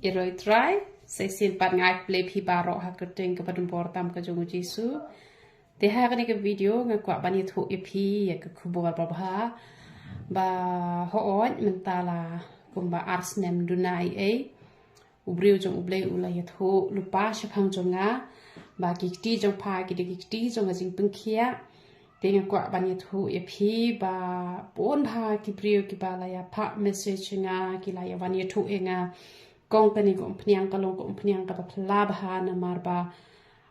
Iroi try sai sin pat ngak ple phi baro ha kerteng ke padun portam ke jongu jisu te ha kani ke video ngakwa bani thu ipi ya ke kubor babha ba ho on mentala kumba arsnem dunai ubriu jong ublei ula ya thu lupa shapang jonga ba kikti jong pa ki de kikti jong jing pengkhia te ngakwa bani thu ipi ba pon ha ki briu ki bala ya pa message nga ki la ya bani thu enga kong tani ko pniang kalong ko pniang ka pla bha na marba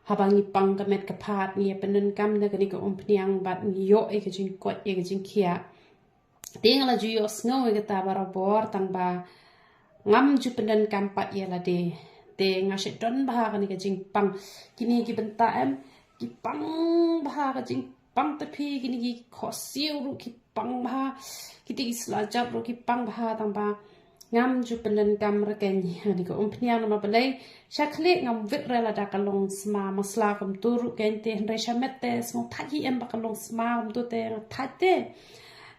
habangi pang ka met ka phat ni penun kam na kani ko pniang bat ni yo e ka jin ko e ka jin khia ting la ju yo snow e ka ta barabor tang ba ngam ju penun kam pat ye la de nga she don bha kani ka jin pang kini ki benta em ki pang bha ka jin pang ta phi kini ki kho siu ru ki pang bha ki ti sla jab ru ki pang bha tang ba ngam ju penen kam reken ni ko pniang ma balai shakhle ngam vit rela da kalong sma masla kam tur ken te re shamette smo thaji em ba kalong sma um tu te thate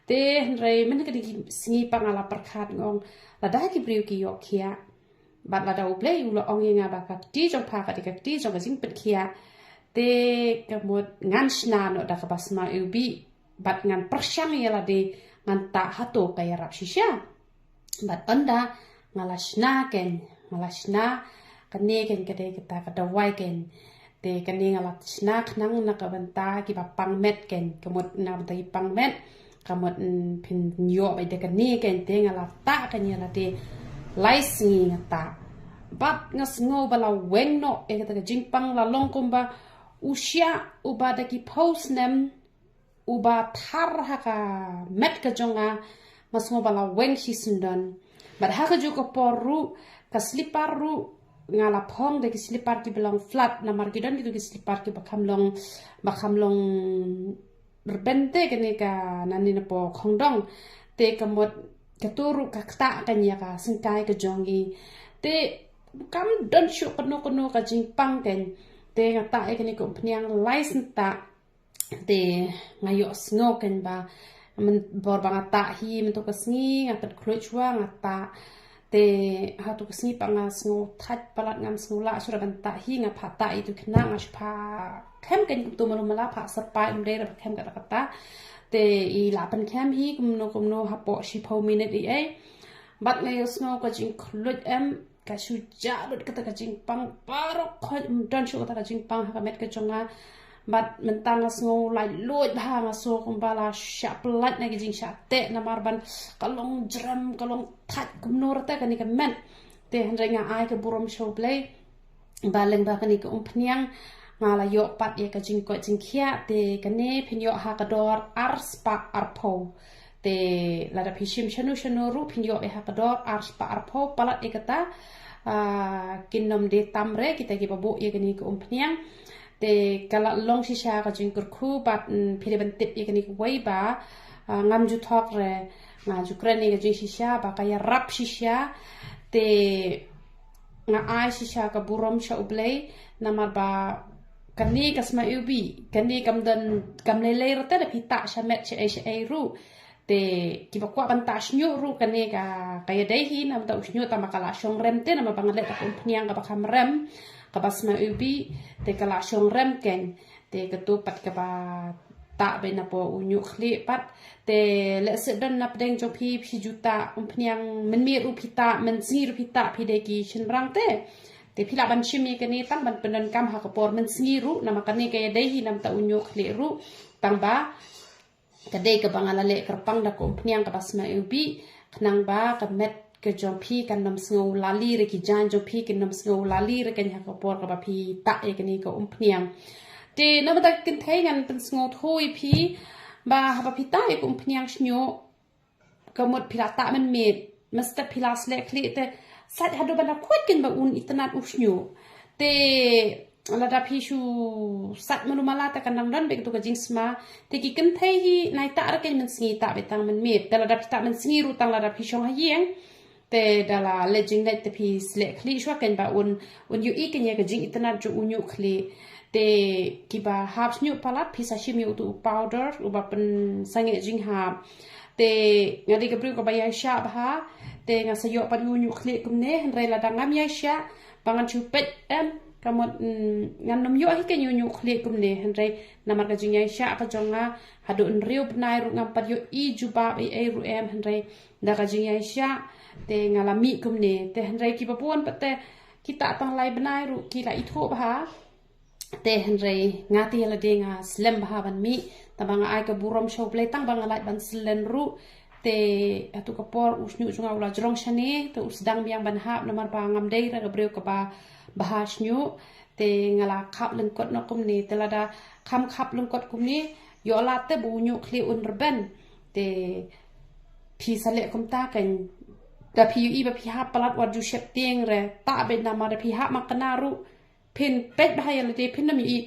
te re men ka di singi pangala perkhat ngong la da ki briu ki yo khia bat la da uble u lo ong nga ba ka ti jong pha ka ti jong ka jing pet khia te ka mod ngan sna no da ka basma ubi bat ngan persyang ya la de ngan ta hato ka ya rap shisha bat anda ngalashna kane ken kade kita kada wai ken te kane ngalashna khnang na ka banta ki ba pang met ken kamot na banta ki pang met kamot pin yo ba de kane ken te ngalata kan ya la de laisngi ngata bat ngas ngo bala weng no e kata jingpang la long kumba usia uba de ki post nem uba thar haka met ka jonga mas mo bala weng si sundan but haka juga poru ka slipar ru ngala phong de ki slipar ki belong flat na margidon gitu ki slipar ki bakam long berbente kene ka nani na po khongdong te kamot katuru ka kta kanya ka singkai ka jongi te kam don shu kono ka jingpang ken te ngata e kene ko pniang license ta te ngayo snow ken ba men bor banga ta hi men to kasngi ngatat khlochwa ngata te ha to kasngi panga snow that palat ngam snow la sura ban ta hi nga phata itu khna nga shpa khem ken tu malumala pha sarpa imre ra khem ka kata te I la pan khem hi kumno ha po shi pho minute I bat ngayo snow ka jing khloch em ka shu ja lut kata ka jing pang parok khoj don shu kata ka jing pang ha ka met ka chonga bat mentang ngo lai loit ba nga so kum bala sha plat na gijing sha te na marban kalong jram kalong that kumnor ta kani ka men te hendrenga ai ka burom show play baleng ba kani ka pniang ngala yo pat ye ka jing ko jing khia te kane phinyo ha ka dor arspa arpo te la da phishim shanu ru phinyo e ha ka dor arspa arpo palat e kata kinom de tamre kita ki babu ye kani ka pniang te kala long shisha ka jingkur khu bat phire ban tip yakani wai ba ngam ju thok re nga ju krani ga jing shisha ba ka ya rap shisha te nga ai shisha ka burom sha ublei namar ba kani kasma ubi kani kam le rata da pita shamet che ai ru te ki ba kwa ban ta shnyu ru kani ka ya dai hi nam ta shnyu ta makala shong rem te nam bangale ta pniang ka ba kham rem kabasma ubi te kala shong rem ken te katu pat ka ba ta be na po unyu khli pat te le se don na pdeng jo phi juta pniang men mi ru phita men zir phita phi de ki shin rang te phila ban shimi ke ni tang ban penan kam ha ka por men singiru na makani ke ya dei nam ta unyu khli ru tang ba ka dei ka bangala le kerpang da ko pniang kabasma ubi khnang ba ka met ke jong phi kan nam sngo lali re ki jan jong phi kan nam sngo lali re kan ha ko por ka ba phi ta e kan ni ko pniang te na ba kin thai ngan pen sngo thui phi ba ha ba phi ta e ko pniang snyo ka mot phi ta man me masta phi la sle kli te sat ha do ba na khot kin ba un itnat u snyo te la da phi shu sat manu mala ta kan nam dan be to ka jing sma te ki kin thai hi nai ta ra ken man sngi ta be tang man me te la da phi ta man sngi ru tang la da phi shong ha yeng te dala lejing net te pi sle khli shwa ken ba un yu I ken ye ka jing itna ju unyu khli te ki ba hap nyu palat pi sashimi u tu powder u ba pen sange jing ha te ngadi ka bru ko ba ya sha ba te nga sayo pa yu kli kumne henre la dangam ya sha bangan chupet kamot ngan nom yo hi ken yu kli kumne henre namar ka jingya sha ka jonga hadu nriu pnai ru ngam pat yo I juba e ru em henre da ka jingya sha te ngalami kumne te henre ki papuan pate kita tang lai benai ru ki la itho ba te henre ngati la de nga slem ba ban mi tabang ai ka burom show play tang bang lai ban slen ru te atu kapor usnyu sunga ula jrong shane te usdang biang ban hap namar ba ngam dei ra gabreu ka ba bahas nyu te ngala khap lengkot no kumni te lada kham khap lengkot kumni yo la te bu nyu kli un rben te pi sale kum ta kan da pi yu I ba pi hap palat wat ju shep tieng re ta be namar pi hap makana ru pin pet ba ya le te pin nam I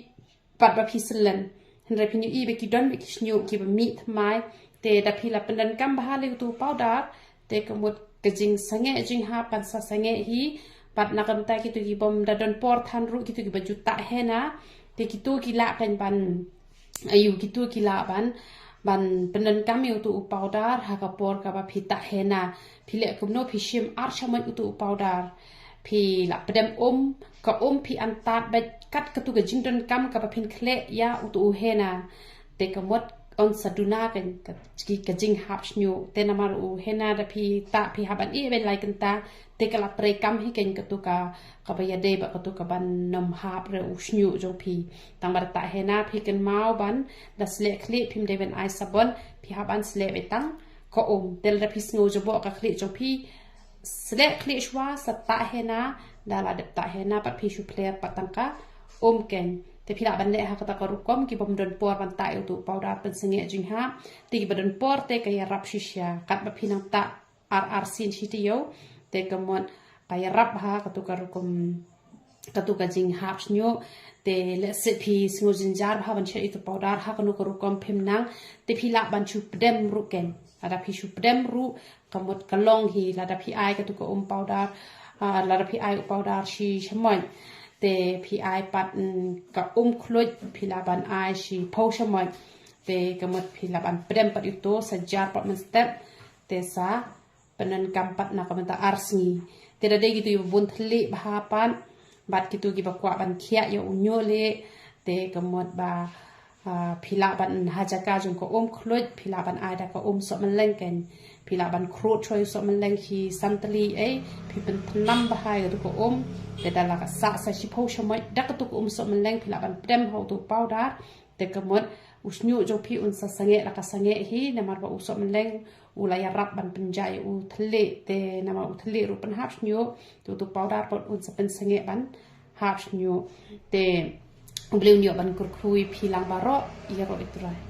pat ba pi slen henre pin yu I be ki don be ki snyu ki ba mi thmai te da pila pendan kam bahale tu powder te kemut kejing sange jing ha pan sa sange hi pat na kam ta ki tu ki bom da don por than ru ki tu ki baju ta hena te ki tu ki la kan ban ayu ki tu ki la ban pendan kam yu tu powder ha ka por ka ba phita hena phile kum no phishim ar shaman tu powder phi la pedem ka phi an tat ba kat ka tu kejing don kam ka ba phin khle ya tu hena te kemut on saduna kan ka jing hap snyu te namar u hena da phi haban I ben like ta te kala pre kam hi ken ka tu ka ba ya de ba ka tu ka ban nam hap re u snyu jong phi tang bar ta hena phi ken mau ban da sle kli phim de ben ai sabon phi haban sle be tang ko tel da phi sngu jo bo ka kli jong phi sle kli shwa sa ta hena da la de ta hena pat phi shu ple patang ka ken te pila ban le ha kata ka rukom ki bom don por ban ta tu powder pen senge jing ha ti ki don por te ka ya rap shisha kat ba pinang ta ar sin shitio te kamon ka ya rap ha katu ka rukom katu ka jing ha snyo te le se phi sngo jinjar ba ban che tu powder ha kanu ka rukom phim nang te pila ban chu pdem ru ken ada phi chu pdem ru kamot kalong hi la da phi ai katu ka powder la da phi ai powder shi shmoy te pi ai pat ka khluj phila ban ai shi phoshamoi te kamot phila ban prem pat ito sa jar pat man step te sa panan kampat na kamata arsni te da degi tu bun thli bhapan bat kitu gi bakwa ban khia yo unyole te kamot ba phila ban hajaka jung ko khluj phila ban ai da ko so man leng ken phila ban khro choi so man leng hi santali ai phi pen thnam ba hai ru ko te dala ka sa shi pho shamai dak tu ko so man leng phila ban prem ho tu powder te kamot usnyu jo phi un sa sange la ka sange hi namar ba uso man leng ulaya rap ban penjai u thle te nama u thle ru pan hap snyu tu powder pot un sa pen sange ban hap snyu te bleu nyo ban kur khui phi lang ba ro ya ro itrai